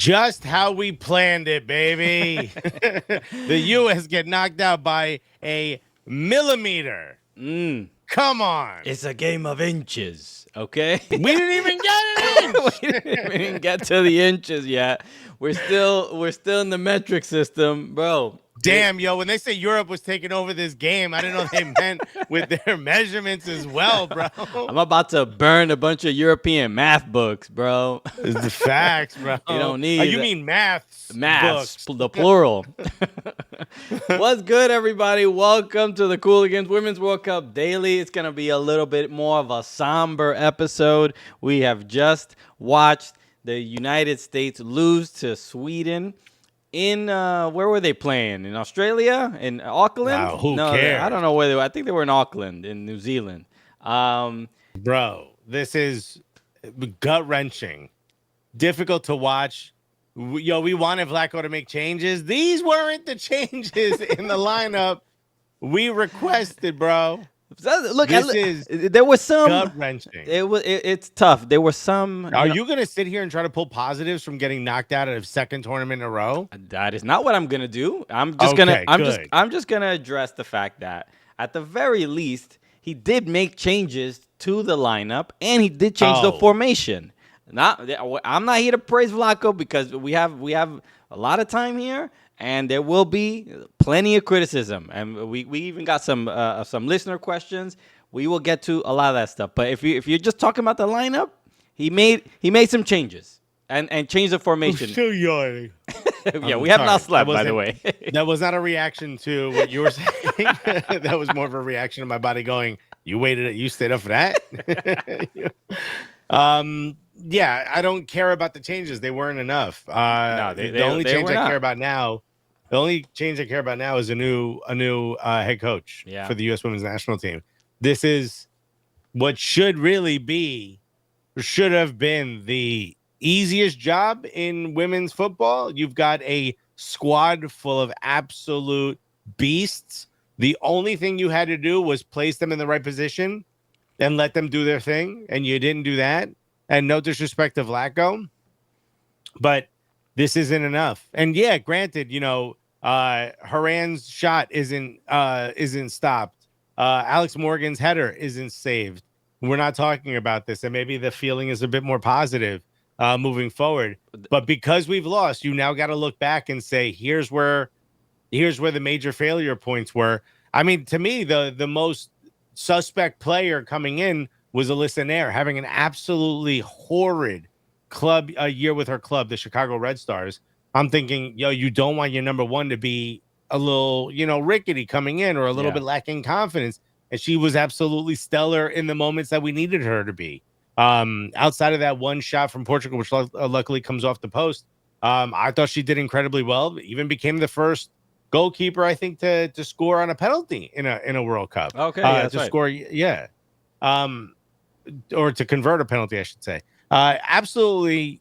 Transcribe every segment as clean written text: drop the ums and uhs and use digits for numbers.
Just how we planned it, baby. The U.S. get knocked out by a millimeter. Come on. It's a game of inches, okay? We didn't even get an inch. we didn't get to the inches yet. We're still in the metric system, bro. Damn, yo, when they say Europe was taking over this game, I didn't know they meant with their measurements as well, bro. I'm about to burn a bunch of European math books, bro. It's the facts, bro. You don't need you mean maths books, books. the plural. What's good, everybody? Welcome to the Cooligans Women's World Cup Daily. It's going to be a little bit more of a somber episode. We have just watched the United States lose to Sweden. In where were they playing? In Australia? In Auckland? Wow, who cares? I don't know where they were. I think they were in Auckland, in New Zealand. Bro, this is gut-wrenching. Difficult to watch. Yo, we wanted Vlatko to make changes. These weren't the changes in the lineup we requested, bro. Look, this is there was some gut-wrenching. It's tough. There were some. Are you gonna sit here and try to pull positives from getting knocked out of a second tournament in a row? That is not what I'm gonna do. I'm just gonna address the fact that at the very least he did make changes to the lineup and he did change the formation. I'm not here to praise Vlatko because we have a lot of time here. And there will be plenty of criticism, and we even got some listener questions. We will get to a lot of that stuff. But if you're just talking about the lineup, he made some changes and changed the formation. I'm still yawning. Yeah, we have not slept, by the way. That was not a reaction to what you were saying. That was more of a reaction to my body going, you stayed up for that? Yeah, I don't care about the changes. They weren't enough. The only change I care about now is a new head coach for the U.S. Women's National Team. This is what should have been the easiest job in women's football. You've got a squad full of absolute beasts. The only thing you had to do was place them in the right position and let them do their thing, and you didn't do that. And no disrespect to Vlatko, but this isn't enough. And yeah, granted, Haran's shot isn't stopped. Alex Morgan's header isn't saved. We're not talking about this, and maybe the feeling is a bit more positive moving forward. But because we've lost, you now got to look back and say, here's where the major failure points were. I mean, to me, the most suspect player coming in was Alyssa Nair, having an absolutely horrid year with her club, the Chicago Red Stars. I'm thinking, you don't want your number one to be a little, rickety coming in or a little bit lacking confidence. And she was absolutely stellar in the moments that we needed her to be. Outside of that one shot from Portugal, which luckily comes off the post, I thought she did incredibly well. Even became the first goalkeeper, I think, to score on a penalty in a World Cup. Okay, that's to right. score, or to convert a penalty, I should say. Absolutely,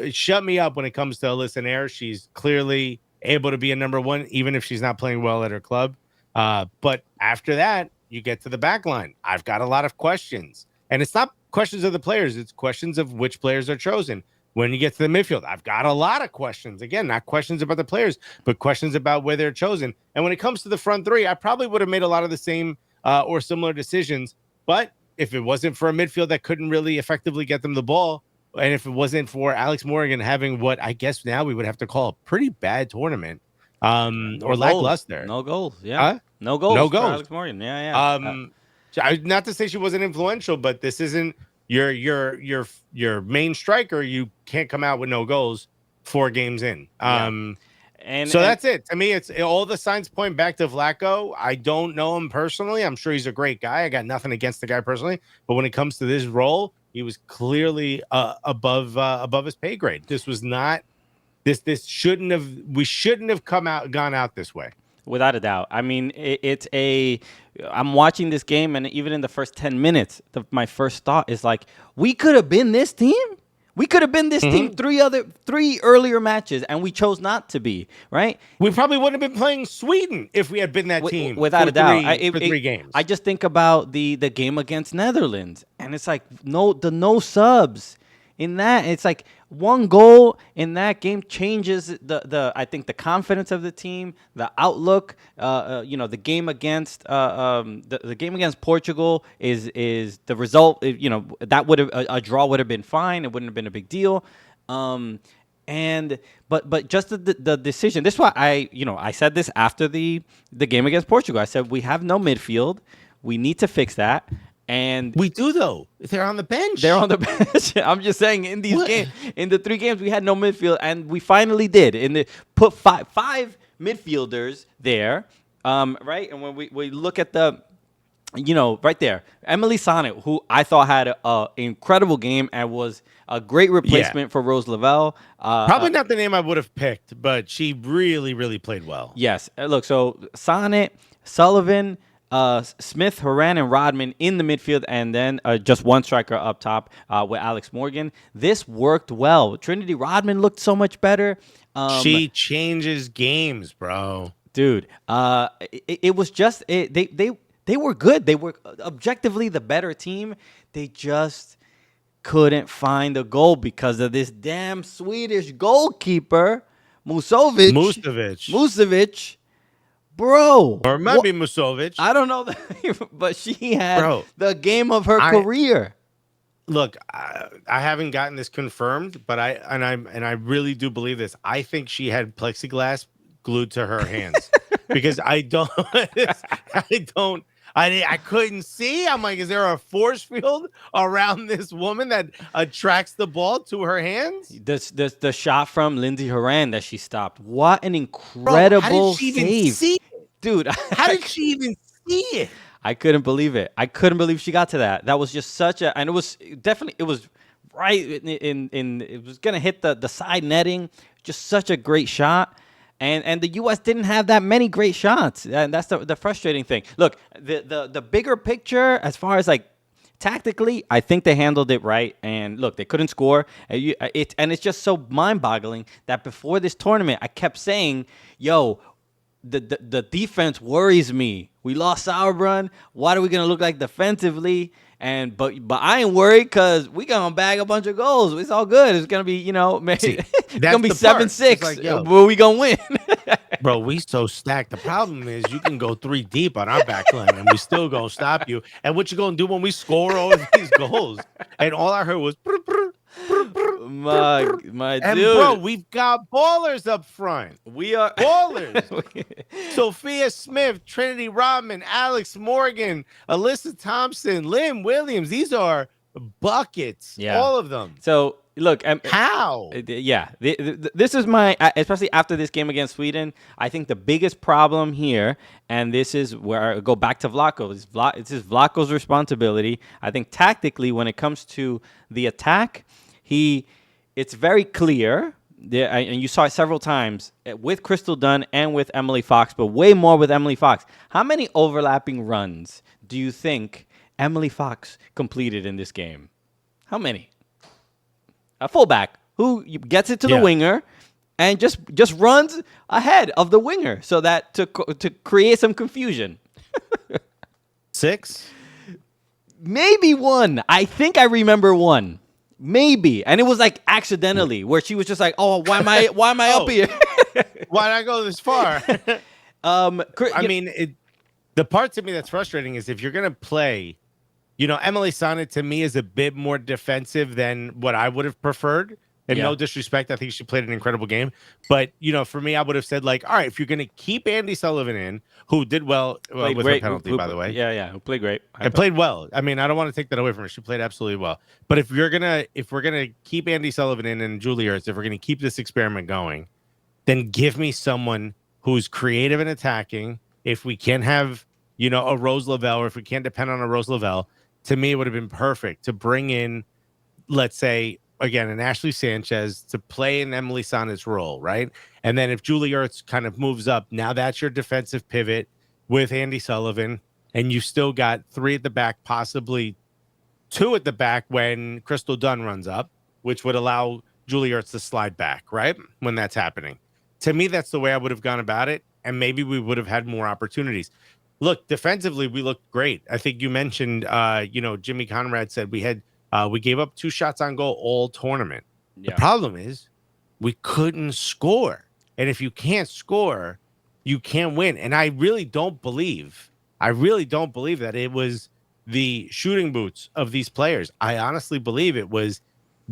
shut me up when it comes to Alyssa Nair. She's clearly able to be a number one, even if she's not playing well at her club. But after that, you get to the back line. I've got a lot of questions. And it's not questions of the players. It's questions of which players are chosen. When you get to the midfield, I've got a lot of questions. Again, not questions about the players, but questions about where they're chosen. And when it comes to the front three, I probably would have made a lot of the same or similar decisions. But if it wasn't for a midfield that couldn't really effectively get them the ball, and if it wasn't for Alex Morgan having what I guess now we would have to call a pretty bad tournament, or lackluster. No goals. Yeah. Huh? No goals. No goals. Alex Morgan. Yeah. Not to say she wasn't influential, but this isn't your main striker. You can't come out with no goals 4 games in. That's it. To me, it's all the signs point back to Vlatko. I don't know him personally. I'm sure he's a great guy. I got nothing against the guy personally, but when it comes to this role, he was clearly above his pay grade. This was not. This shouldn't have. We shouldn't have gone out this way. Without a doubt. I mean, I'm watching this game, and even in the first 10 minutes, my first thought is like, we could have been this team. We could have been this team 3 earlier matches, and we chose not to be, right? We probably wouldn't have been playing Sweden if we had been that team. Without a doubt. For 3 games. I just think about the game against Netherlands, and it's like, no subs. in that. It's like one goal in that game changes I think the confidence of the team, the outlook. The game against the game against Portugal is the result. That would have a draw would have been fine. It wouldn't have been a big deal. But just the decision. This is why I said this after the game against Portugal. I said we have no midfield. We need to fix that. And we do, though. They're on the bench. I'm just saying, in these games, in the 3 games, we had no midfield, and we finally did. Put five midfielders there, right? And when we look at the, right there, Emily Sonnet, who I thought had an incredible game and was a great replacement for Rose Lavelle. Probably not the name I would have picked, but she really, really played well. Yes. Look, so Sonnet, Sullivan, Smith, Horan, and Rodman in the midfield, and then just one striker up top with Alex Morgan. This worked well. Trinity Rodman looked so much better. She changes games, bro. Dude, it was just they were good. They were objectively the better team. They just couldn't find a goal because of this damn Swedish goalkeeper, Musovic. Bro. Or it might be Musovic. I don't know, but she had the game of her career. Look, I haven't gotten this confirmed, but I really do believe this. I think she had plexiglass glued to her hands because I couldn't see. I'm like, is there a force field around this woman that attracts the ball to her hands? The shot from Lindsay Horan that she stopped. What an incredible save. Dude, how did she even see it? I couldn't believe it. I couldn't believe she got to that. That was just and it was right in it was going to hit the side netting. Just such a great shot. And the U.S. didn't have that many great shots. And that's the frustrating thing. Look, the bigger picture, as far as like tactically, I think they handled it right. And look, they couldn't score. And it's just so mind-boggling that before this tournament, I kept saying, yo, the defense worries me. We lost Sauerbrunn. What are we gonna look like defensively? But I ain't worried because we gonna bag a bunch of goals. It's all good. It's gonna be maybe it's gonna be 7-6. Like, but we gonna win. Bro, we so stacked. The problem is you can go 3 deep on our back line and we still gonna stop you. And what you gonna do when we score all of these goals? And all I heard was brr, brr, brr, brr, my and dude. Bro, we've got ballers up front. We are ballers. Sophia Smith, Trinity Rodman, Alex Morgan, Alyssa Thompson, Lynn Williams. These are buckets. Yeah. All of them. So look, how? Yeah, this is especially after this game against Sweden. I think the biggest problem here, and this is where I go back to Vlatko. It's Vlatko's responsibility. I think tactically, when it comes to the attack, it's very clear. And you saw it several times with Crystal Dunn and with Emily Fox, but way more with Emily Fox. How many overlapping runs do you think Emily Fox completed in this game? How many? A fullback who gets it to the winger and just runs ahead of the winger so that to create some confusion. 6? Maybe 1. I think I remember 1. Maybe. And it was like accidentally where she was just like, "Oh, why am I up here? Why did I go this far?" The part to me that's frustrating is if you're going to play, Emily Sonnet to me is a bit more defensive than what I would have preferred. And no disrespect, I think she played an incredible game. But, for me, I would have said, like, all right, if you're going to keep Andy Sullivan in, who did well with her penalty, by the way. Yeah, who played great. And played well. I mean, I don't want to take that away from her. She played absolutely well. But if we're going to keep Andy Sullivan in and Julie Ertz, if we're going to keep this experiment going, then give me someone who's creative and attacking. If we can't have, a Rose Lavelle, or if we can't depend on a Rose Lavelle, to me, it would have been perfect to bring in, let's say, again, an Ashley Sanchez to play in Emily Sonnet's role, right? And then if Julie Ertz kind of moves up, now that's your defensive pivot with Andy Sullivan, and you still got 3 at the back, possibly 2 at the back when Crystal Dunn runs up, which would allow Julie Ertz to slide back, right? When that's happening. To me, that's the way I would have gone about it, and maybe we would have had more opportunities. Look, defensively, we looked great. I think you mentioned, Jimmy Conrad said we had We gave up 2 shots on goal all tournament. Yeah. The problem is we couldn't score. And if you can't score, you can't win. And I really don't believe that it was the shooting boots of these players. I honestly believe it was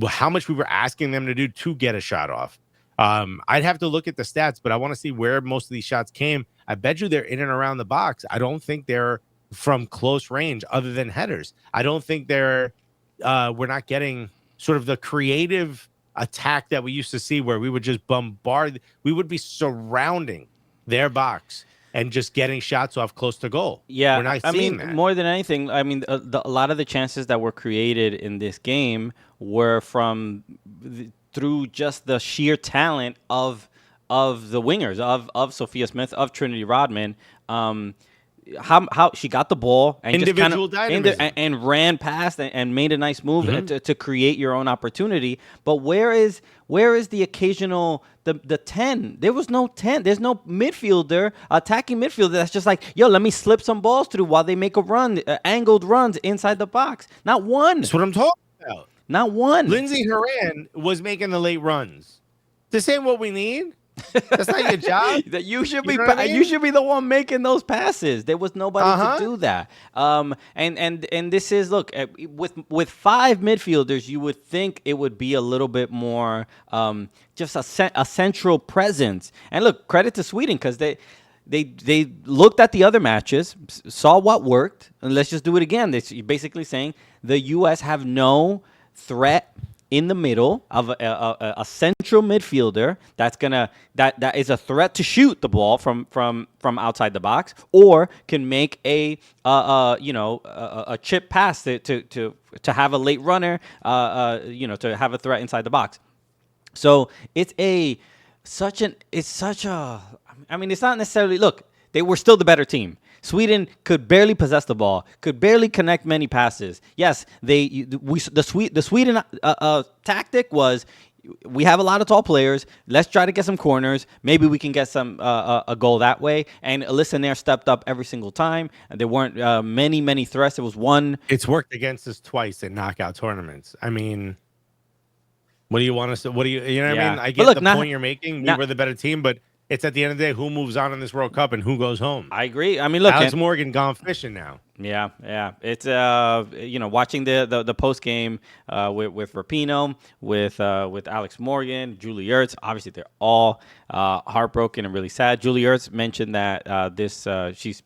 how much we were asking them to do to get a shot off. I'd have to look at the stats, but I want to see where most of these shots came. I bet you they're in and around the box. I don't think they're from close range other than headers. I don't think we're not getting sort of the creative attack that we used to see where we would just bombard. We would be surrounding their box and just getting shots off close to goal. Yeah, we're not seeing that. More than anything, I mean, a lot of the chances that were created in this game were through just the sheer talent of the wingers, of Sophia Smith, of Trinity Rodman. How she got the ball and individual just kind of and ran past and made a nice move to create your own opportunity. But where is the occasional the 10? There was no 10. There's no midfielder, attacking midfielder that's just like, yo, let me slip some balls through while they make a run, angled runs inside the box. Not one. That's what I'm talking about. Not one. Lindsey Horan was making the late runs. This ain't what we need. That's not your job. That you should be. You should be the one making those passes. There was nobody to do that. And this is, look, with 5 midfielders, you would think it would be a little bit more just a central presence. And look, credit to Sweden because they looked at the other matches, saw what worked, and let's just do it again. They're basically saying the U.S. have no threat in the middle of a central midfielder that is a threat to shoot the ball from outside the box, or can make a chip pass to have a late runner, to have a threat inside the box. So it's not necessarily, look, they were still the better team. Sweden could barely possess the ball, could barely connect many passes. Yes, the Sweden tactic was, we have a lot of tall players. Let's try to get some corners. Maybe we can get some a goal that way. And Alyssa Nair stepped up every single time. There weren't many threats. There was one. It's worked against us twice in knockout tournaments. I mean, what do you want us to? What do you know? What I mean, I get the point you're making. We were the better team, but it's at the end of the day who moves on in this World Cup and who goes home. I agree. I mean, look, Alex Morgan gone fishing now. Yeah. It's watching the post game with Rapinoe, with Alex Morgan, Julie Ertz. Obviously, they're all heartbroken and really sad. Julie Ertz mentioned that she's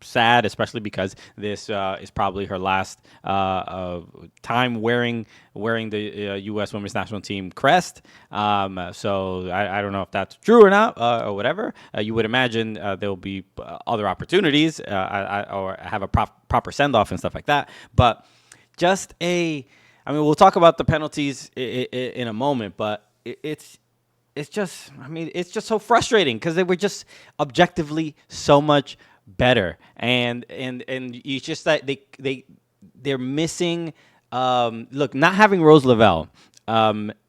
sad, especially because this is probably her last time wearing the U.S. Women's National Team crest. So I don't know if that's true or not, or whatever. You would imagine there will be other opportunities or have a proper send-off and stuff like that. But we'll talk about the penalties in a moment, but it's just so frustrating because they were just objectively so much better. And it's just that they're missing, look, not having Rose Lavelle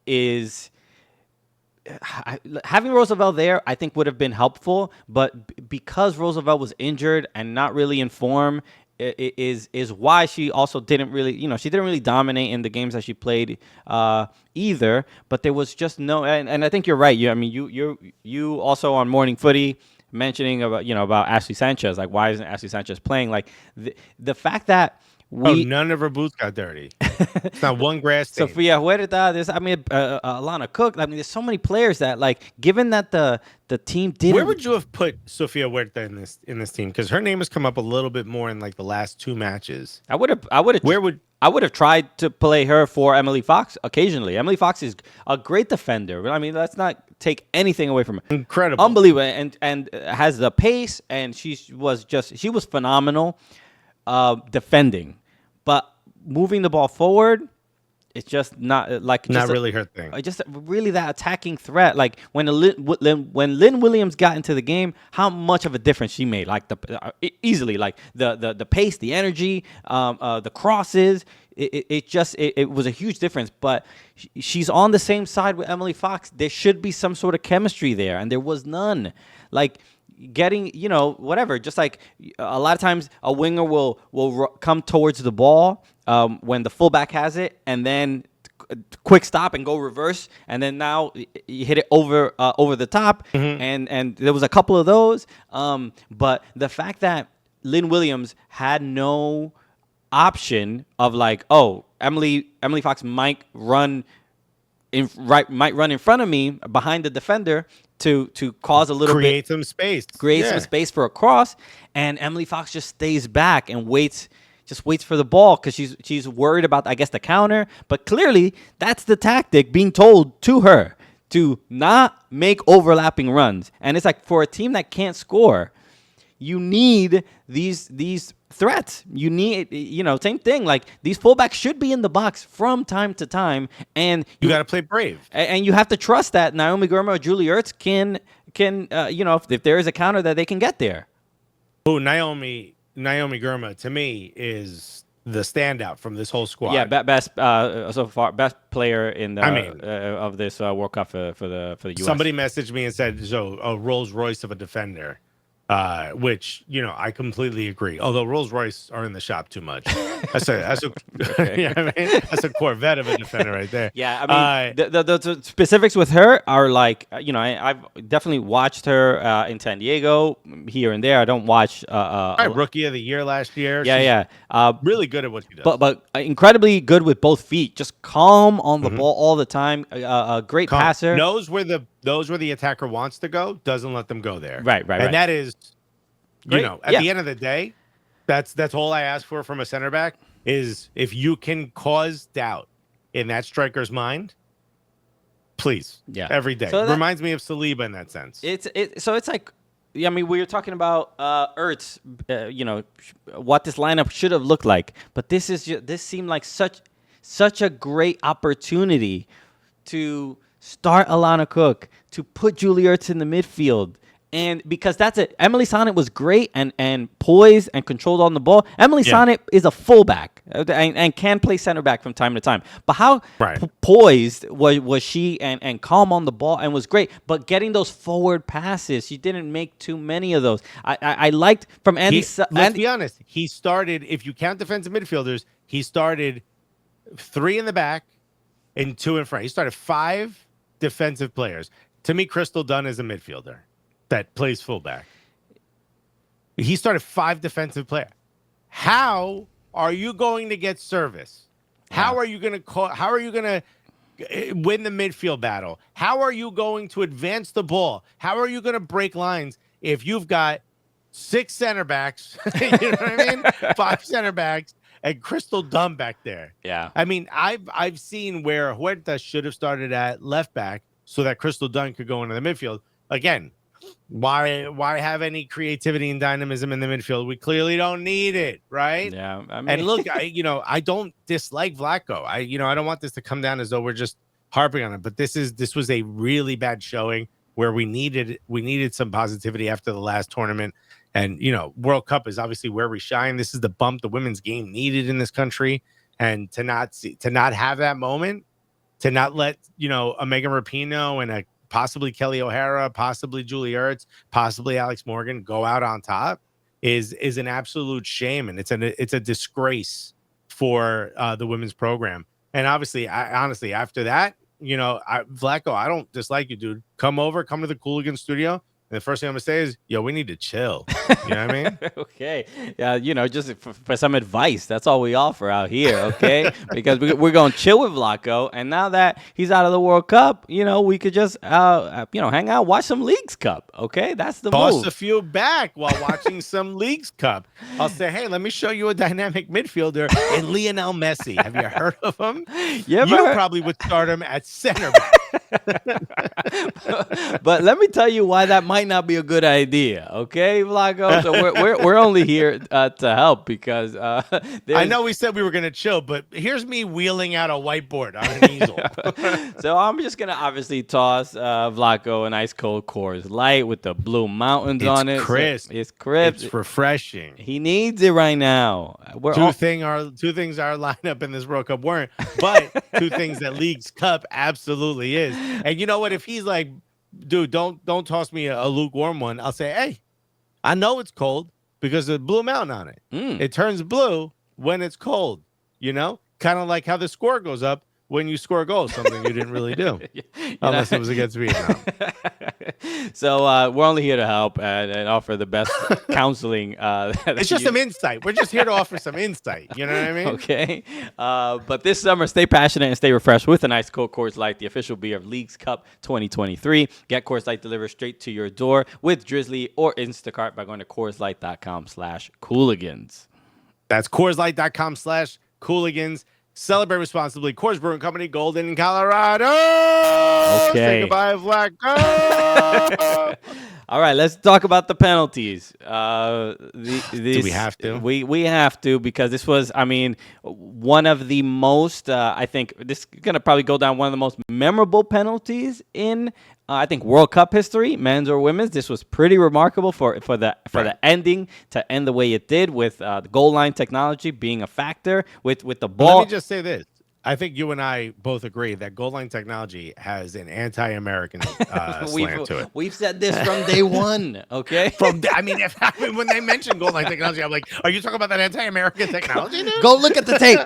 is... Having Roosevelt there, I think, would have been helpful, but because Roosevelt was injured and not really in form, is why she also didn't really, she didn't really dominate in the games that she played either. But there was just no, and I think you're right. You also on Morning Footy mentioning about Ashley Sanchez, like why isn't Ashley Sanchez playing? Like the fact that. None of her boots got dirty. It's not one grass stain. Sofia Huerta, Alana Cook. I mean, there's so many players that, like, given that the team didn't. Where would you have put Sofia Huerta in this team? Because her name has come up a little bit more in like the last 2 matches. I would have tried to play her for Emily Fox occasionally. Emily Fox is a great defender. I mean, let's not take anything away from her. Incredible, unbelievable, and has the pace, and she was phenomenal defending. But moving the ball forward, it's just not like not really her thing. Just really that attacking threat. Like when Lynn Williams got into the game, how much of a difference she made. Like easily, like the pace, the energy, the crosses. It was a huge difference. But she's on the same side with Emily Fox. There should be some sort of chemistry there, and there was none. Like getting, whatever. Just like a lot of times a winger will come towards the ball when the fullback has it, and then quick stop and go reverse, and then now you hit it over the top, and there was a couple of those. But the fact that Lynn Williams had no option of like, oh, Emily Fox might run in front of me behind the defender to cause a little create some space for a cross, and Emily Fox just stays back and waits for the ball because she's worried about, I guess, the counter. But clearly that's the tactic being told to her, to not make overlapping runs. And it's like, for a team that can't score, you need these threats. You need, same thing. Like, these fullbacks should be in the box from time to time, and you got to play brave. And you have to trust that Naomi Girma or Julie Ertz can if there is a counter, that they can get there. Oh, Naomi Girma, to me, is the standout from this whole squad. Yeah, best so far, best player in the of this World Cup for the US. Somebody messaged me and said, "So a Rolls Royce of a defender." Which, I completely agree. Although Rolls Royce are in the shop too much. That's a Corvette of a defender right there. Yeah, I mean, the specifics with her are like, I've definitely watched her in San Diego, here and there. I don't watch. Rookie of the year last year. Yeah. Really good at what she does. But incredibly good with both feet. Just calm on the ball all the time. A great passer. Knows where the attacker wants to go. Doesn't let them go there. Right. And that is, at the end of the day, that's all I ask for from a center back, is if you can cause doubt in that striker's mind, please. Yeah. Every day. So reminds me of Saliba in that sense. So it's like, I mean, we were talking about Ertz, what this lineup should have looked like, but this seemed like such a great opportunity to start Alana Cook, to put Julie Ertz in the midfield. And because that's it, Emily Sonnet was great and poised and controlled on the ball. Emily Sonnet is a fullback and can play center back from time to time. But how poised was she and calm on the ball, and was great. But getting those forward passes, she didn't make too many of those. I liked from Andy. Let's be honest. He started, if you count defensive midfielders, he started 3 in the back and 2 in front. He started 5 defensive players. To me, Crystal Dunn is a midfielder that plays fullback. He started 5 defensive players. How are you going to get service? How are you going to win the midfield battle? How are you going to advance the ball? How are you going to break lines if you've got 6 center backs? You know what I mean? 5 center backs and Crystal Dunn back there. Yeah. I mean, I've seen where Huerta should have started at left back so that Crystal Dunn could go into the midfield. Again, why have any creativity and dynamism in the midfield? We clearly don't need it, right? Yeah. I mean, and look, I don't dislike Vlatko. I don't want this to come down as though we're just harping on it, but this was a really bad showing where we needed some positivity after the last tournament. And World Cup is obviously where we shine. This is the bump the women's game needed in this country, and to not have that moment, to not let a Megan Rapinoe and a possibly Kelly O'Hara, possibly Julie Ertz, possibly Alex Morgan go out on top is an absolute shame, and it's a disgrace for the women's program. And obviously, honestly, after that, Vlatko, I don't dislike you, dude. Come to the Cooligans studio. And the first thing I'm gonna say is, yo, we need to chill. You know what I mean? Okay. Yeah, just for some advice. That's all we offer out here, okay? Because we're going to chill with Vlatko. And now that he's out of the World Cup, we could just, hang out, watch some Leagues Cup, okay? That's the move. Toss a few back while watching some Leagues Cup. I'll say, hey, let me show you a dynamic midfielder in Lionel Messi. Have you heard of him? You probably would start him at center back. But let me tell you why that might not be a good idea, okay, Vlatko? So we're only here to help, because I know we said we were going to chill, but here's me wheeling out a whiteboard on an easel. So I'm just going to obviously toss Vlatko an ice cold Coors Light with the Blue Mountains on it. Crisp. It's crisp. It's refreshing. He needs it right now. Two things our lineup in this World Cup weren't, but 2 things that Leagues Cup absolutely is. And you know what? If he's like, dude, don't toss me a lukewarm one, I'll say, hey, I know it's cold because of the blue mountain on it. It turns blue when it's cold, kind of like how the score goes up when you score a goal, something you didn't really do, unless it was against Vietnam. So we're only here to help and offer the best counseling. It's just some insight. We're just here to offer some insight. You know what I mean? Okay. But this summer, stay passionate and stay refreshed with an ice cold Coors Light, the official beer of Leagues Cup 2023. Get Coors Light delivered straight to your door with Drizzly or Instacart by going to CoorsLight.com/Cooligans. That's CoorsLight.com/Cooligans. Celebrate responsibly. Coors Brewing Company, Golden, Colorado. Okay. Say goodbye, Vlatko. All right, let's talk about the penalties. Do we have to? We have to, because this was, one of the most, I think, this is going to probably go down one of the most memorable penalties in, I think, World Cup history, men's or women's. This was pretty remarkable for the ending to end the way it did, with the goal line technology being a factor with the ball. Let me just say this. I think you and I both agree that goal line technology has an anti-American slant to it. We've said this from day one, okay? When they mention goal line technology, I'm like, are you talking about that anti-American technology, dude? Go look at the tape.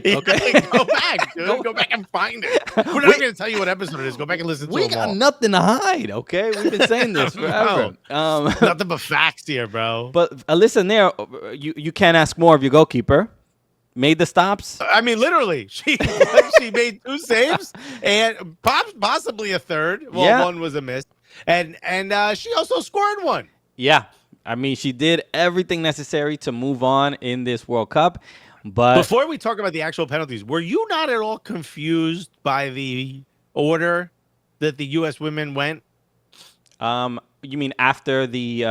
Okay? Go back, dude. Go back and find it. We're not going to tell you what episode it is. Go back and listen to it. We got nothing to hide, okay? We've been saying this forever. Nothing but facts here, bro. But listen there, you can't ask more of your goalkeeper. Made the stops. Literally, she made 2 saves and possibly a third. Well, one was a miss, and she also scored one. Yeah, she did everything necessary to move on in this World Cup. But before we talk about the actual penalties, were you not at all confused by the order that the U.S. women went? You mean after the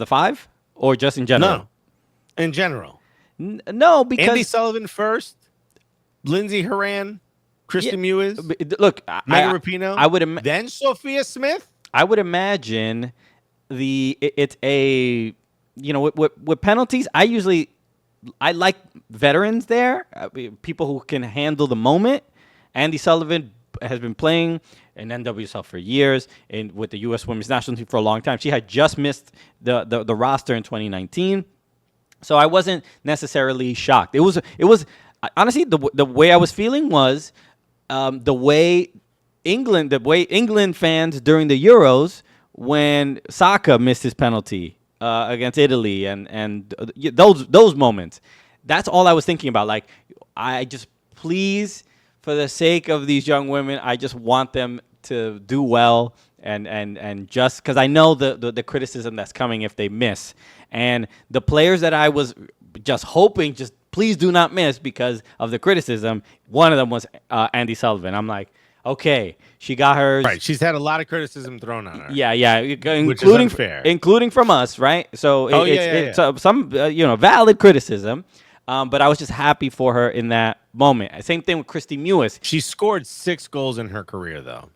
5, or just in general? No, in general. No, because Andy Sullivan first, Lindsey Horan, Kristen Mewis. Look, Megan Rapinoe. Then Sophia Smith. I would imagine it's a with penalties. I like veterans there, people who can handle the moment. Andy Sullivan has been playing in NWSL for years, and with the U.S. Women's National Team for a long time. She had just missed the roster in 2019. So I wasn't necessarily shocked. It was honestly the way I was feeling was the way England fans during the Euros when Saka missed his penalty against Italy and those moments. That's all I was thinking about. Like, I just, please, for the sake of these young women, I just want them to do well and just because I know the criticism that's coming if they miss. And the players that I was just hoping, just please do not miss because of the criticism, one of them was Andy Sullivan. I'm like, okay, she got hers. Right, she's had a lot of criticism thrown on her. Yeah, including from us, right? So it's some valid criticism. But I was just happy for her in that moment. Same thing with Christy Mewis. She scored 6 goals in her career, though.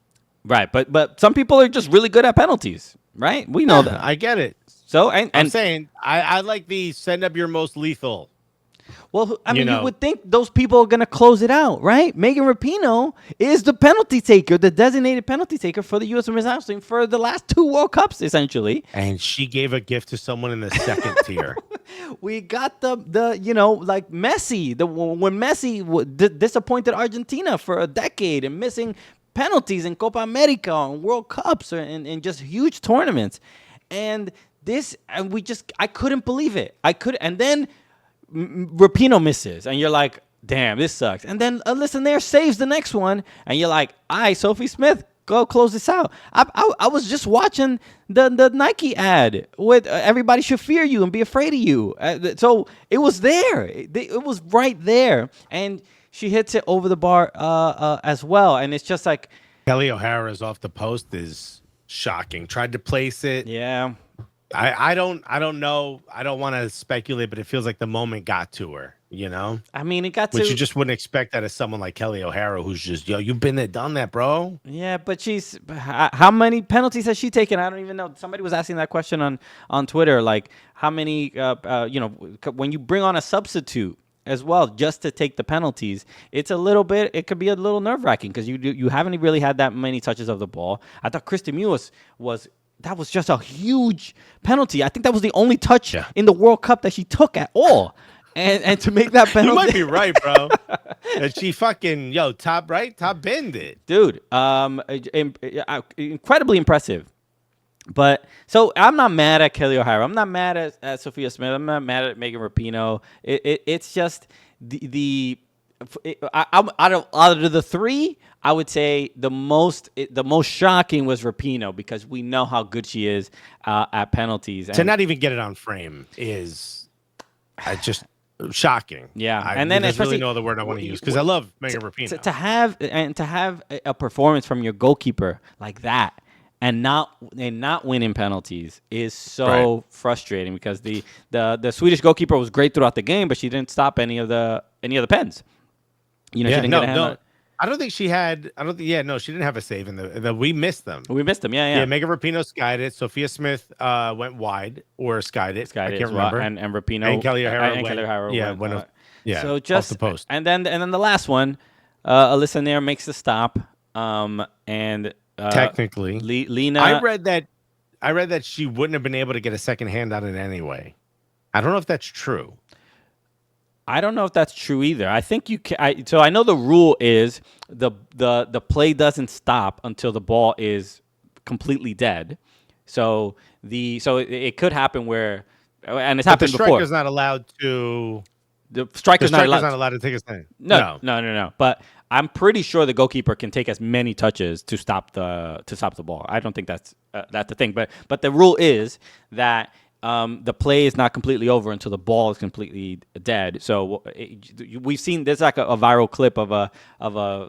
Right, but some people are just really good at penalties, right? We know that. I get it. So I'm saying I like the send up your most lethal. Well, you would think those people are going to close it out, right? Megan Rapinoe is the penalty taker, the designated penalty taker for the U.S. Women's National Team for the last 2 World Cups, essentially. And she gave a gift to someone in the second tier. We got the like Messi, when Messi disappointed Argentina for a decade and missing penalties in Copa America and World Cups and just huge tournaments. And I couldn't believe it. And then Rapinoe misses, and you're like, damn, this sucks. And then Alyssa Nair saves the next one, and you're like, all right, Sophie Smith, go close this out. I was just watching the Nike ad with everybody should fear you and be afraid of you. So it was there. It was right there. And she hits it over the bar as well. And it's just like Kelly O'Hara's off the post is shocking. Tried to place it. Yeah. I don't know. I don't want to speculate, but it feels like the moment got to her, it got to... Which you just wouldn't expect that of someone like Kelly O'Hara, who's just, you've been there, done that, bro. Yeah, but how many penalties has she taken? I don't even know. Somebody was asking that question on Twitter, like how many, when you bring on a substitute as well, just to take the penalties, it could be a little nerve-wracking because you haven't really had that many touches of the ball. I thought Kristen Mewis was that was just a huge penalty. I think that was the only touch in the World Cup that she took at all. And to make that penalty, you might be right, bro. And she fucking top bend it, dude. Incredibly impressive. But so I'm not mad at Kelly O'Hara. I'm not mad at Sophia Smith. I'm not mad at Megan Rapinoe. It's just out of the three, I would say the most shocking was Rapinoe, because we know how good she is at penalties. To not even get it on frame is just shocking. Yeah, and then there's really no other word I want to use, because I love Megan Rapinoe. To have a performance from your goalkeeper like that, and not winning penalties is so frustrating, because the Swedish goalkeeper was great throughout the game, but she didn't stop any of the pens. She didn't get a hand on it. I don't think she had. she didn't have a save in the. We missed them. We missed them. Yeah. Megan Rapinoe skied it. Sophia Smith went wide or skied it. I can't remember. And Rapinoe and Kelly O'Hara went. So just off the post. And then the last one, Alyssa Nair makes the stop. And technically, Lena. I read that she wouldn't have been able to get a second hand on it anyway. I don't know if that's true. I don't know if that's true either. I think you can. So I know the rule is the play doesn't stop until the ball is completely dead. So it could happen where, and it's happened before. The striker's not allowed to. The striker's not allowed to take a stand. No. But I'm pretty sure the goalkeeper can take as many touches to stop the ball. I don't think that's the thing. But the rule is that the play is not completely over until the ball is completely dead. So we've seen there's like a viral clip of a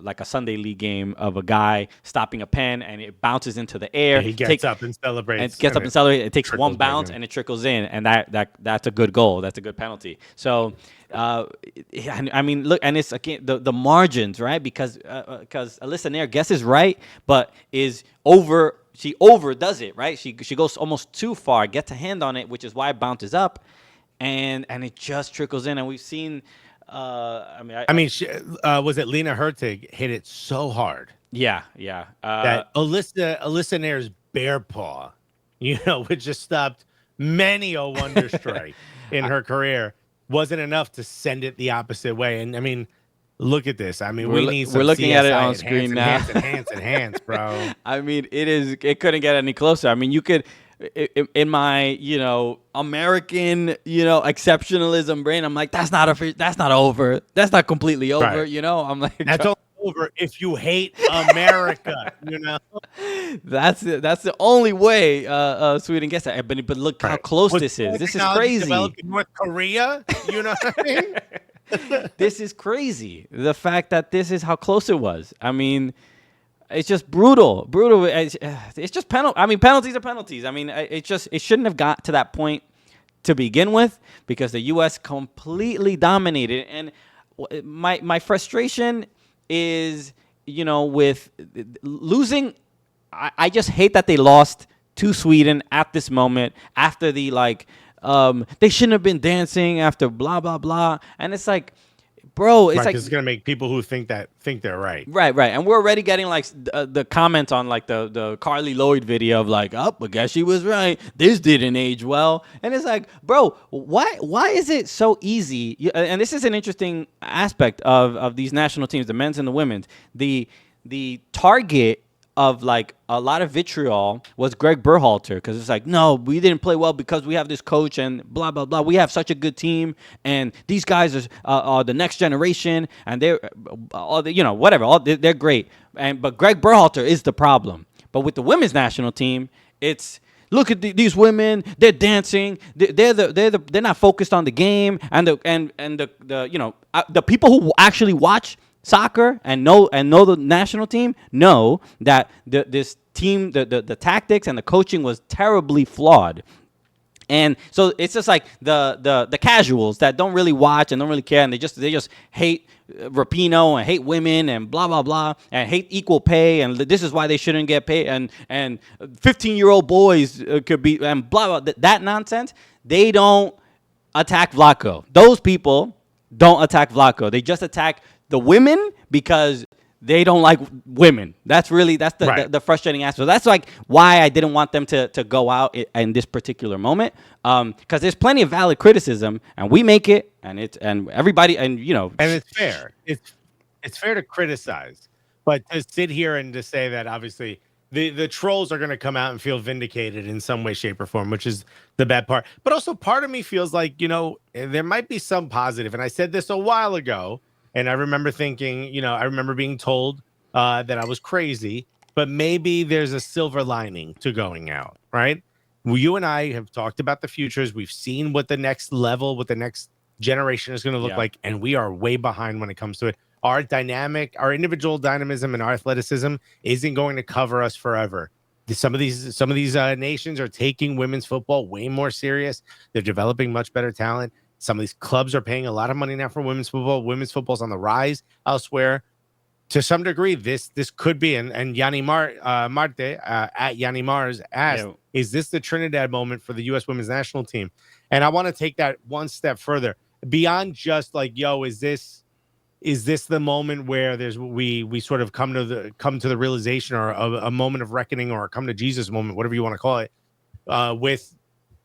like a Sunday league game of a guy stopping a pen, and it bounces into the air. He gets up and celebrates. It takes one bounce and it trickles in, and that's a good goal. That's a good penalty. So I mean, look, and it's again the margins, right? Because Alyssa Nair guesses right, but is over. She overdoes it, right? She goes almost too far, gets a hand on it, which is why it bounces up, and it just trickles in. And we've seen, was it Lena Hurtig hit it so hard? Yeah. That Alyssa Nair's bear paw, which just stopped many a wonder strike in her career, wasn't enough to send it the opposite way. And I mean, look at this. I mean, we're looking at it on screen now. Hands, bro. I mean, it couldn't get any closer. I mean, you could, in my, American, exceptionalism brain, I'm like, that's not over. That's not completely over. Right. I'm like, that's all over if you hate America. That's the only way Sweden gets that. But look how close this is. This is crazy. Developed in North Korea. You know what I mean? This is crazy. The fact that this is how close it was. I mean, it's just brutal. It's just penalty. I mean, penalties are penalties. I mean, it shouldn't have got to that point to begin with, because the U.S. completely dominated. And my frustration is, with losing. I just hate that they lost to Sweden at this moment after the they shouldn't have been dancing after blah blah blah, and it's like, bro, it's like it's gonna make people who think they're right, and we're already getting the comments on the Carly Lloyd video of I guess she was right. This didn't age well, and it's like, bro, why is it so easy? And this is an interesting aspect of these national teams, the men's and the women's. The target of a lot of vitriol was Greg Berhalter, because it's like, no, we didn't play well because we have this coach and blah blah blah. We have such a good team, and these guys are the next generation, and they're whatever. They're great, but Greg Berhalter is the problem. But with the women's national team, it's, look at these women. They're dancing. They're not focused on the game, and the people who actually watch soccer and know the national team know that this team, the tactics and the coaching was terribly flawed. And so it's just like the casuals that don't really watch and don't really care, and they just hate Rapinoe and hate women and blah blah blah, and hate equal pay, and this is why they shouldn't get paid, and 15-year-old boys could be, and blah blah, that nonsense. They don't attack Vlatko. Those people don't attack Vlatko. They just attack the women because they don't like women. That's the frustrating aspect. That's like why I didn't want them to go out in this particular moment. Because there's plenty of valid criticism, and we make it, and everybody, and it's fair. It's fair to criticize, but to sit here and to say that obviously the trolls are going to come out and feel vindicated in some way, shape, or form, which is the bad part. But also, part of me feels like there might be some positive. And I said this a while ago, and I remember thinking, I remember being told that I was crazy, but maybe there's a silver lining to going out, right? Well, you and I have talked about the futures. We've seen what the next level, what the next generation is going to look like, and we are way behind when it comes to it. Our individual dynamism and our athleticism isn't going to cover us forever. Some of these nations are taking women's football way more serious. They're developing much better talent. Some of these clubs are paying a lot of money now for women's football. Women's football's on the rise elsewhere. To some degree, this could be, and Yanni Marte at Yanni Mars asked, is this the Trinidad moment for the U.S. women's national team? And I want to take that one step further beyond just like, is this the moment where we sort of come to the realization, or a moment of reckoning, or a come to Jesus moment, whatever you want to call it, with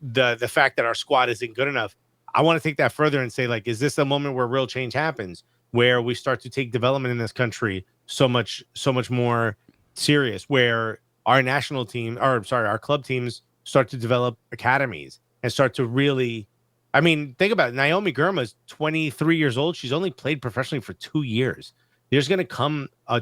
the fact that our squad isn't good enough. I want to take that further and say, like, is this a moment where real change happens, where we start to take development in this country so much more serious, where our our club teams start to develop academies and start to really, I mean, think about it. Naomi Girma's 23 years old. She's only played professionally for 2 years. There's going to come a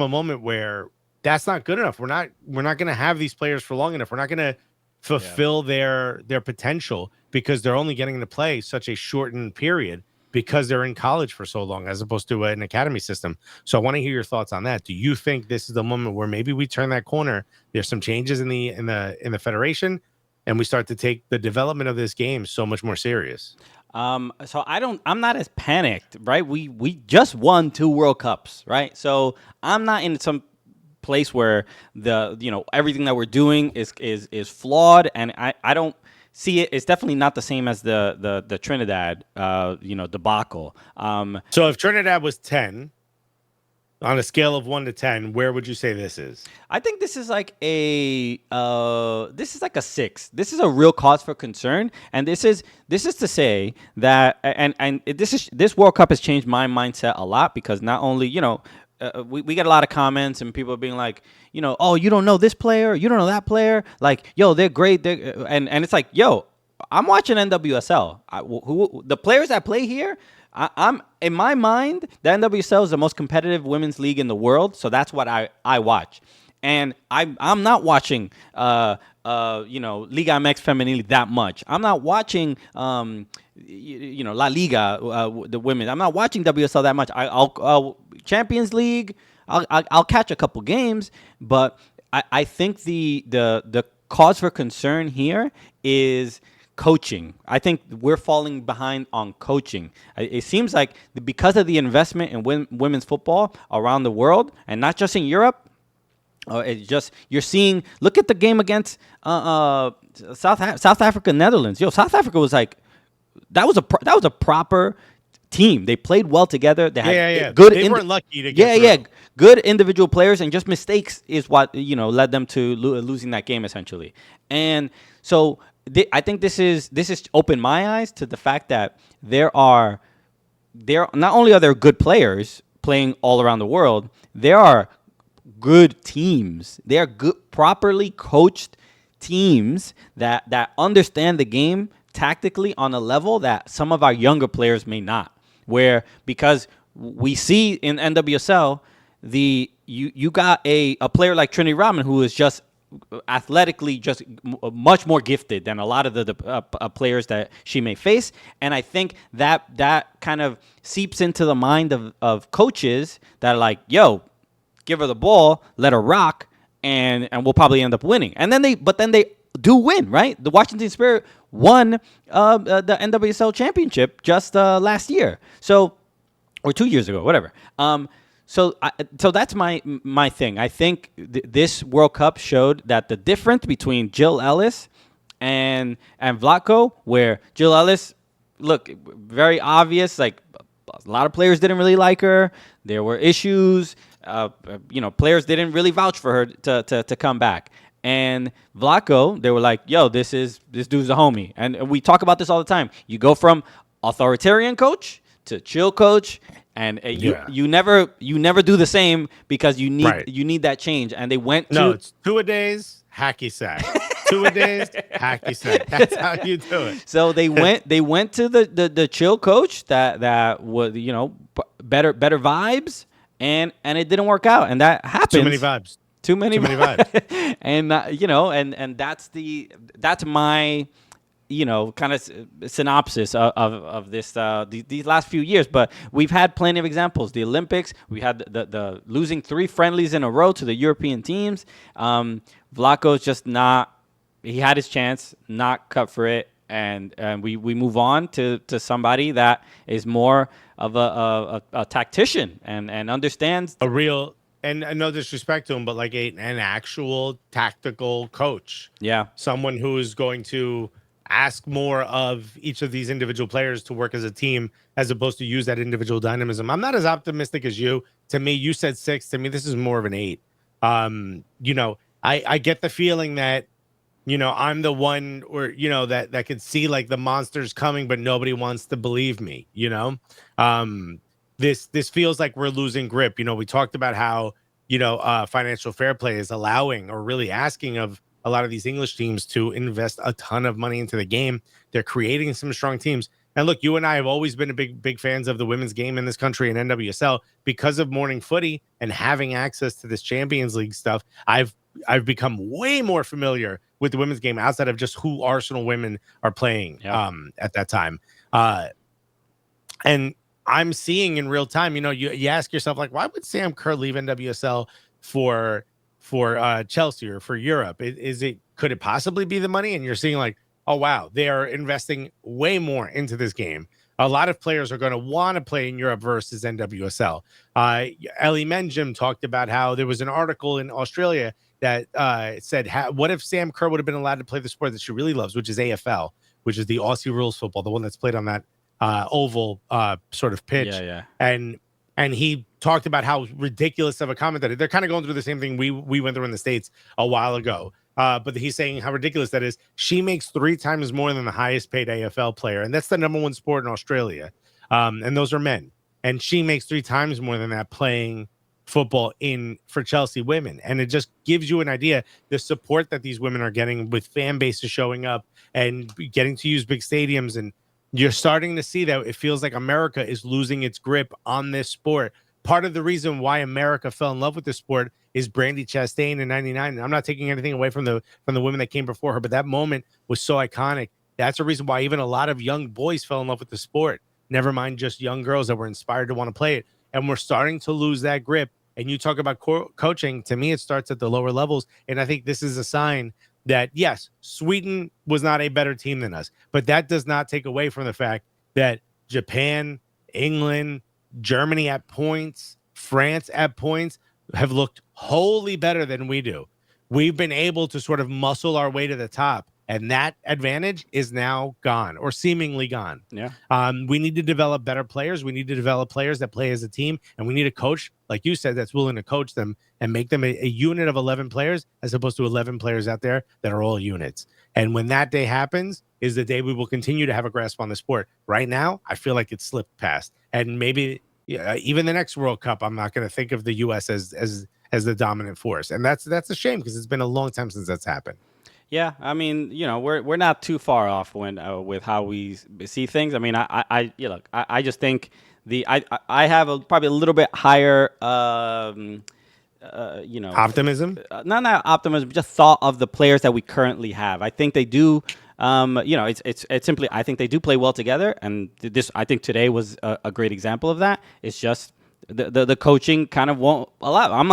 moment where that's not good enough. We're not going to have these players for long enough. We're not going to fulfill their potential, because they're only getting to play such a shortened period because they're in college for so long, as opposed to an academy system. So I want to hear your thoughts on that. Do you think this is the moment where maybe we turn that corner? There's some changes in the federation, and we start to take the development of this game so much more serious. So I'm not as panicked, right? We just won 2 World Cups, right? So I'm not in some place where everything that we're doing is flawed, and I don't see it. It's definitely not the same as the Trinidad debacle. So if Trinidad was 10 on a scale of 1 to 10, where would you say this is? I think this is like a 6. This is a real cause for concern, and this is to say that, and this World Cup has changed my mindset a lot, because not only we get a lot of comments and people being like, oh, you don't know this player, you don't know that player, like, yo, they're great, and it's like, yo, I'm watching NWSL. The players that play here, I'm in my mind, the NWSL is the most competitive women's league in the world, so that's what I watch. And I'm not watching Liga MX Femenil that much. I'm not watching La Liga, the women. I'm not watching WSL that much. I'll Champions League. I'll catch a couple games, but I think the cause for concern here is coaching. I think we're falling behind on coaching. It seems like because of the investment in women's football around the world, and not just in Europe. It's just, you're seeing. Look at the game against South Africa, Netherlands. Yo, South Africa was like, that was a proper team. They played well together. They had good. They weren't lucky to get through. Good individual players, and just mistakes is what led them to losing that game essentially. And so I think this is opened my eyes to the fact that there not only are there good players playing all around the world, there are good teams. They are good, properly coached teams that understand the game tactically on a level that some of our younger players may not. Because we see in NWSL, you got a player like Trinity Rodman, who is just athletically just much more gifted than a lot of the players that she may face. And I think that kind of seeps into the mind of coaches that are like, yo, give her the ball, let her rock, and we'll probably end up winning. And then they do win, right? The Washington Spirit won the NWSL championship just last year, or 2 years ago, whatever. So that's my thing. I think this World Cup showed that the difference between Jill Ellis and Vlatko, where Jill Ellis, look, very obvious, like a lot of players didn't really like her. There were issues. Players didn't really vouch for her to come back. And Vlatko, they were like, "Yo, this dude's a homie." And we talk about this all the time. You go from authoritarian coach to chill coach, and you never do the same because you need that change. And they went to it's 2-a-days, hacky sack. 2-a-days, hacky sack. That's how you do it. So they went to the chill coach that was better vibes, and it didn't work out, and that happens. Too many vibes. Too many vibes. And and that's my kind of synopsis of this these last few years. But we've had plenty of examples. The Olympics, we had the losing 3 friendlies in a row to the European teams. Vlatko's just not. He had his chance, not cut for it, and we move on to somebody that is more of a tactician and understands a real. And no disrespect to him, but like an actual tactical coach. Yeah. Someone who is going to ask more of each of these individual players to work as a team as opposed to use that individual dynamism. I'm not as optimistic as you. To me, you said 6. To me, this is more of an 8. I get the feeling that, I'm the one or, that could see like the monsters coming, but nobody wants to believe me, This feels like we're losing grip. We talked about how, financial fair play is allowing or really asking of a lot of these English teams to invest a ton of money into the game. They're creating some strong teams. And look, you and I have always been big fans of the women's game in this country and NWSL because of morning footy and having access to this Champions League stuff. I've become way more familiar with the women's game outside of just who Arsenal women are playing at that time. And I'm seeing in real time, you ask yourself, like, why would Sam Kerr leave NWSL for Chelsea or for Europe? Could it possibly be the money? And you're seeing like, oh, wow, they are investing way more into this game. A lot of players are going to want to play in Europe versus NWSL. Ellie Menjim talked about how there was an article in Australia that said, what if Sam Kerr would have been allowed to play the sport that she really loves, which is AFL, which is the Aussie rules football, the one that's played on that oval sort of pitch. Yeah. And he talked about how ridiculous of a comment that they're kind of going through the same thing we went through in the States a while ago. But he's saying how ridiculous that is. She makes 3 times more than the highest paid AFL player. And that's the number 1 sport in Australia. And those are men. And she makes 3 times more than that playing football for Chelsea women. And it just gives you an idea, the support that these women are getting with fan bases showing up and getting to use big stadiums. And you're starting to see that it feels like America is losing its grip on this sport. Part of the reason why America fell in love with this sport is Brandi Chastain in '99. And I'm not taking anything away from the women that came before her, but that moment was so iconic. That's a reason why even a lot of young boys fell in love with the sport. Never mind just young girls that were inspired to want to play it. And we're starting to lose that grip. And you talk about coaching. To me, it starts at the lower levels. And I think this is a sign that, yes, Sweden was not a better team than us, but that does not take away from the fact that Japan, England, Germany at points, France at points have looked wholly better than we do. We've been able to sort of muscle our way to the top, and that advantage is now gone or seemingly gone. Yeah. We need to develop better players. We need to develop players that play as a team, and we need a coach, like you said, that's willing to coach them and make them a unit of 11 players as opposed to 11 players out there that are all units. And when that day happens is the day we will continue to have a grasp on the sport. Right now, I feel like it's slipped past. And maybe even the next World Cup, I'm not going to think of the U.S. as the dominant force. And that's a shame because it's been a long time since that's happened. Yeah, I mean, we're not too far off with how we see things. I mean, I just think I have probably a little bit higher, optimism. Not optimism, just thought of the players that we currently have. I think they do. It's simply I think they do play well together, and I think today was a great example of that. It's just the coaching kind of won't allow. I'm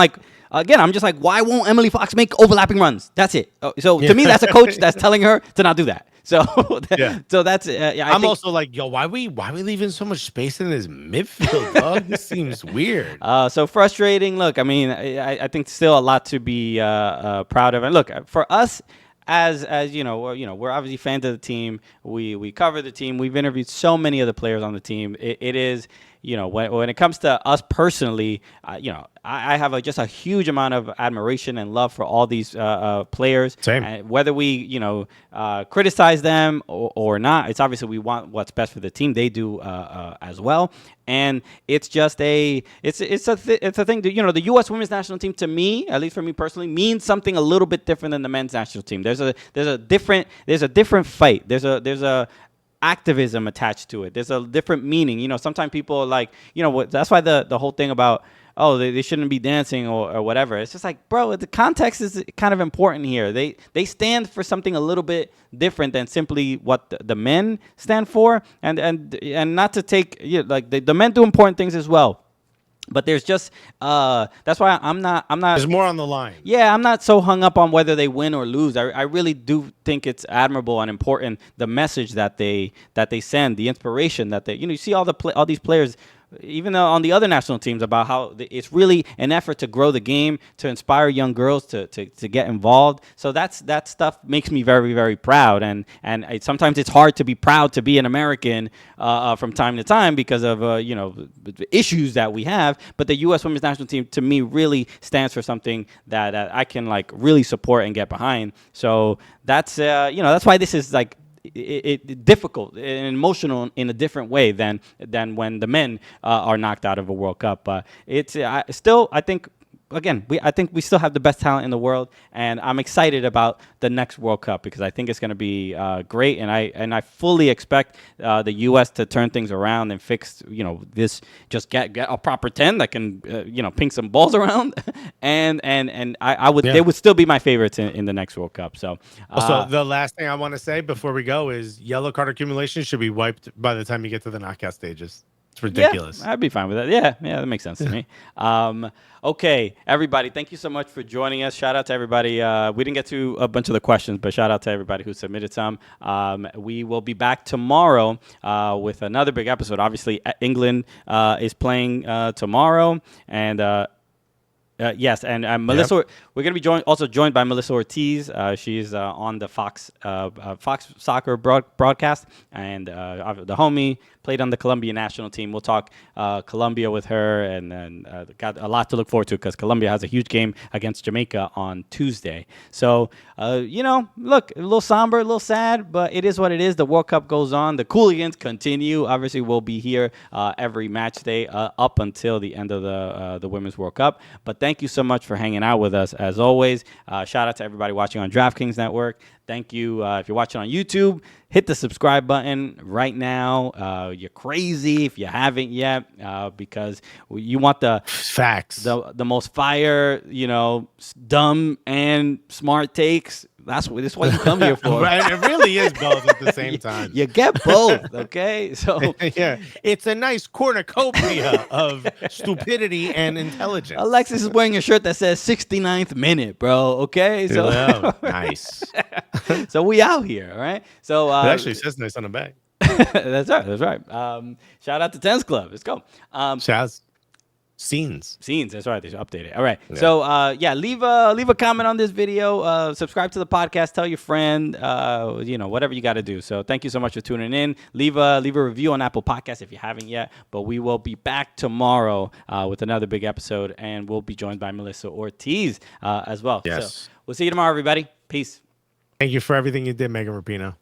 just like, why won't Emily Fox make overlapping runs? That's it. So to me, that's a coach that's telling her to not do that. So so that's I'm also like, yo, why we leaving so much space in this midfield, dog? This seems weird. So frustrating. Look, I mean, I think still a lot to be proud of. And look, for us as we're obviously fans of the team. We cover the team. We've interviewed so many of the players on the team. It is, when it comes to us personally, I have just a huge amount of admiration and love for all these players. Same. And whether we criticize them or not, it's obviously we want what's best for the team. They do as well. And it's just it's a thing that, the U.S. women's national team, to me, at least for me personally, means something a little bit different than the men's national team. There's a different fight. There's a activism attached to it. There's a different meaning. Sometimes people are like, that's why the whole thing about, oh, they shouldn't be dancing or whatever. It's just like, bro, the context is kind of important here. They stand for something a little bit different than simply what the men stand for, and not to take, the men do important things as well. But there's just that's why I'm not. There's more on the line. Yeah, I'm not so hung up on whether they win or lose. I really do think it's admirable and important, the message that they send, the inspiration that they. You see all these players, even on the other national teams, about how it's really an effort to grow the game, to inspire young girls to get involved. So that stuff makes me very, very proud. And sometimes it's hard to be proud to be an American from time to time because of issues that we have. But the U.S. women's national team, to me, really stands for something that I can really support and get behind. So that's why this is difficult and emotional in a different way than when the men are knocked out of a World Cup. But it's still, I think, again, I think we still have the best talent in the world, and I'm excited about the next World Cup because I think it's going to be great, and I fully expect the U.S. to turn things around and fix this. Just get a proper 10 that can ping some balls around, and I would they would still be my favorites in the next World Cup. So also, the last thing I want to say before we go is yellow card accumulation should be wiped by the time you get to the knockout stages. It's ridiculous. Yeah, I'd be fine with that. Yeah, that makes sense to me. Okay, everybody, thank you so much for joining us. Shout out to everybody. We didn't get to a bunch of the questions, but shout out to everybody who submitted some. We will be back tomorrow with another big episode. Obviously, England is playing tomorrow, and yes, and Melissa, we're going to be also joined by Melissa Ortiz. She's on the Fox Soccer broadcast, and the homie played on the Colombia national team. We'll talk Colombia with her, and got a lot to look forward to because Colombia has a huge game against Jamaica on Tuesday. So, look, a little somber, a little sad, but it is what it is. The World Cup goes on. The Cooligans continue. Obviously, we'll be here every match day up until the end of the Women's World Cup. But thank you so much for hanging out with us, as always. Shout out to everybody watching on DraftKings Network. Thank you. If you're watching on YouTube, hit the subscribe button right now. You're crazy if you haven't yet, because you want the facts, the most fire, dumb and smart takes. This is what you come here for. Right? It really is both at the same time. You get both, okay? So yeah, it's a nice cornucopia of stupidity and intelligence. Alexis is wearing a shirt that says 69th minute, bro. Okay, so nice. So we out here, all right? So it actually says nice on the back. That's right. Shout out to Tens Club. Let's go. Shaz. Scenes. That's right. They should update it. All right. Yeah. So leave a comment on this video. Subscribe to the podcast. Tell your friend. Whatever you got to do. So thank you so much for tuning in. Leave a review on Apple Podcasts if you haven't yet. But we will be back tomorrow with another big episode, and we'll be joined by Melissa Ortiz as well. Yes. So we'll see you tomorrow, everybody. Peace. Thank you for everything you did, Megan Rapinoe.